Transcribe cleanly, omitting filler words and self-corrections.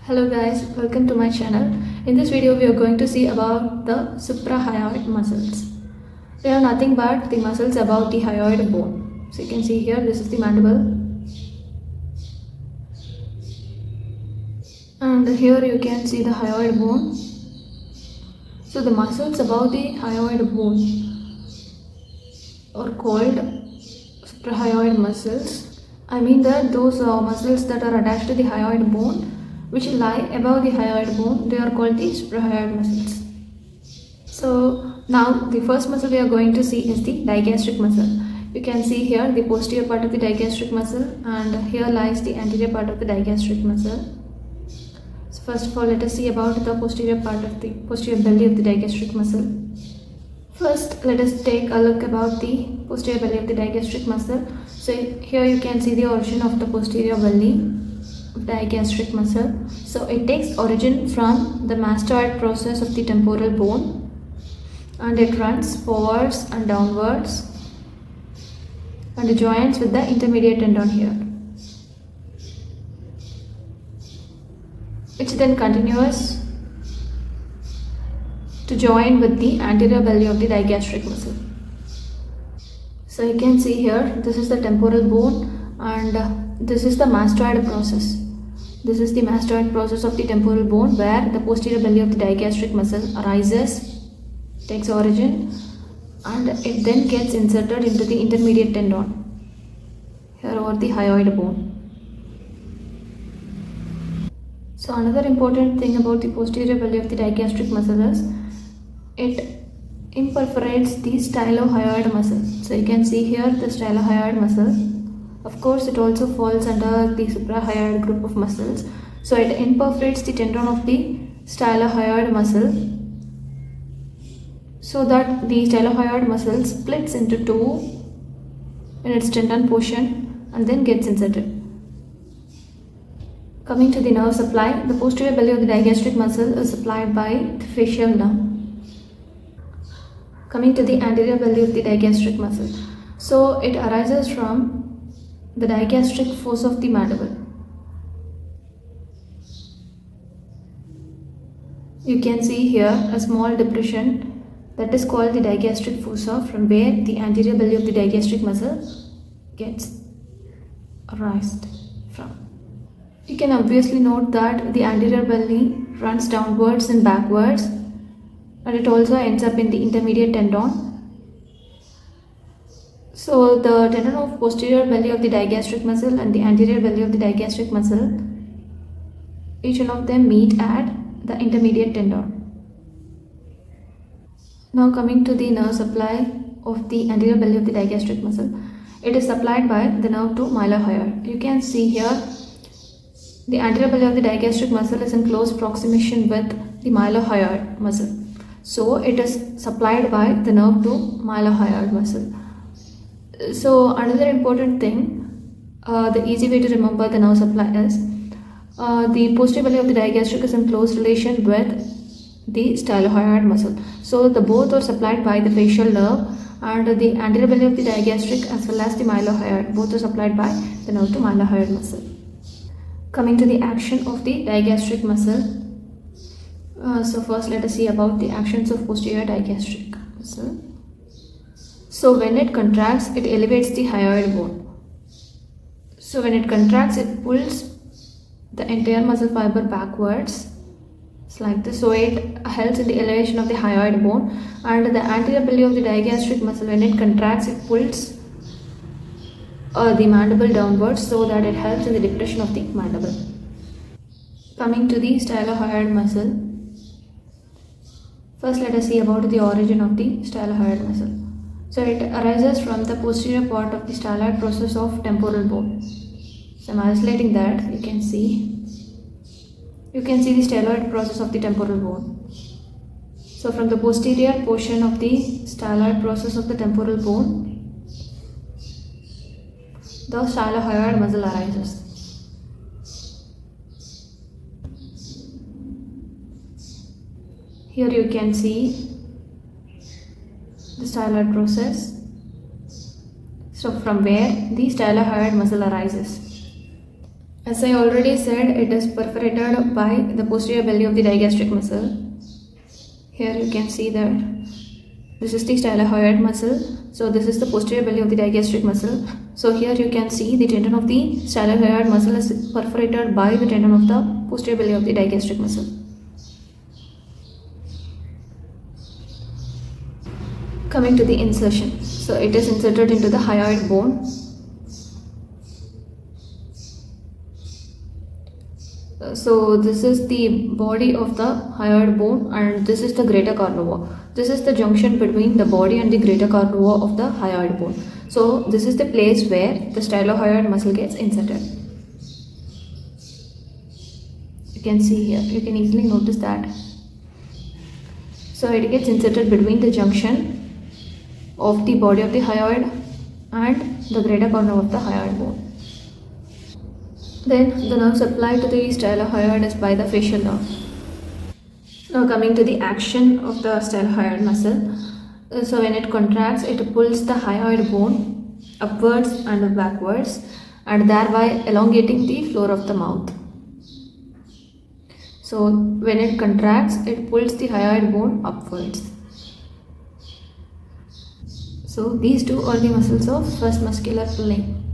Hello guys, welcome to my channel. In this video we are going to see about the suprahyoid muscles. They are nothing but the muscles above the hyoid bone. So you can see here, this is the mandible, and here you can see the hyoid bone. So the muscles above the hyoid bone are called suprahyoid muscles. I mean that those muscles that are attached to the hyoid bone which lie above the hyoid bone, they are called the suprahyoid muscles. So now the first muscle we are going to see is the digastric muscle. You can see here the posterior part of the digastric muscle, and here lies the anterior part of the digastric muscle. So first of all, let us see about the posterior part of the posterior belly of the digastric muscle. First, let us take a look about the posterior belly of the digastric muscle. So here you can see the origin of the posterior belly digastric muscle. So it takes origin from the mastoid process of the temporal bone, and it runs forwards and downwards and it joins with the intermediate tendon here, which then continues to join with the anterior belly of the digastric muscle. So you can see here, this is the temporal bone and this is the mastoid process. This is the mastoid process of the temporal bone where the posterior belly of the digastric muscle arises, takes origin, and it then gets inserted into the intermediate tendon here over the hyoid bone. So another important thing about the posterior belly of the digastric muscle is it imperforates the stylohyoid muscle. So you can see here the stylohyoid muscle. Of course, it also falls under the suprahyoid group of muscles. So it imperforates the tendon of the stylohyoid muscle, so that the stylohyoid muscle splits into two in its tendon portion and then gets inserted. Coming to the nerve supply, the posterior belly of the digastric muscle is supplied by the facial nerve. Coming to the anterior belly of the digastric muscle, so it arises from the digastric fossa of the mandible. You can see here a small depression that is called the digastric fossa, from where the anterior belly of the digastric muscle gets arised from. You can obviously note that the anterior belly runs downwards and backwards, and it also ends up in the intermediate tendon. So the tendon of posterior belly of the digastric muscle and the anterior belly of the digastric muscle, each one of them meet at the intermediate tendon. Now coming to the nerve supply of the anterior belly of the digastric muscle, it is supplied by the nerve to mylohyoid. You can see here the anterior belly of the digastric muscle is in close proximation with the mylohyoid muscle. So it is supplied by the nerve to mylohyoid muscle. So another important thing, the easy way to remember the nerve supply is the posterior belly of the digastric is in close relation with the stylohyoid muscle. So the both are supplied by the facial nerve, and the anterior belly of the digastric as well as the mylohyoid, both are supplied by the nerve to mylohyoid muscle. Coming to the action of the digastric muscle. So first let us see about the actions of posterior digastric muscle. So when it contracts, it elevates the hyoid bone. So when it contracts, it pulls the entire muscle fiber backwards. It's like this. So it helps in the elevation of the hyoid bone, and the anterior belly of the digastric muscle, when it contracts, it pulls the mandible downwards, so that it helps in the depression of the mandible. Coming to the stylohyoid muscle. First let us see about the origin of the stylohyoid muscle. So it arises from the posterior part of the styloid process of temporal bone. So I'm isolating that. You can see the styloid process of the temporal bone. So from the posterior portion of the styloid process of the temporal bone, the stylohyoid muscle arises. Here you can see the styloid process, so from where the stylohyoid muscle arises. As I already said, it is perforated by the posterior belly of the digastric muscle. Here you can see that this is the stylohyoid muscle. So this is the posterior belly of the digastric muscle. So here you can see the tendon of the stylohyoid muscle is perforated by the tendon of the posterior belly of the digastric muscle. Coming to the insertion. So it is inserted into the hyoid bone. So this is the body of the hyoid bone and this is the greater carnivore. This is the junction between the body and the greater carnivore of the hyoid bone. So this is the place where the stylohyoid muscle gets inserted. You can see here, you can easily notice that. So it gets inserted between the junction of the body of the hyoid and the greater carnivore of the hyoid bone. Then the nerve supplied to the stylohyoid is by the facial nerve. Now coming to the action of the stylohyoid muscle. So when it contracts, it pulls the hyoid bone upwards and backwards and thereby elongating the floor of the mouth. So when it contracts, it pulls the hyoid bone upwards. So these two are the muscles of first muscular pulling.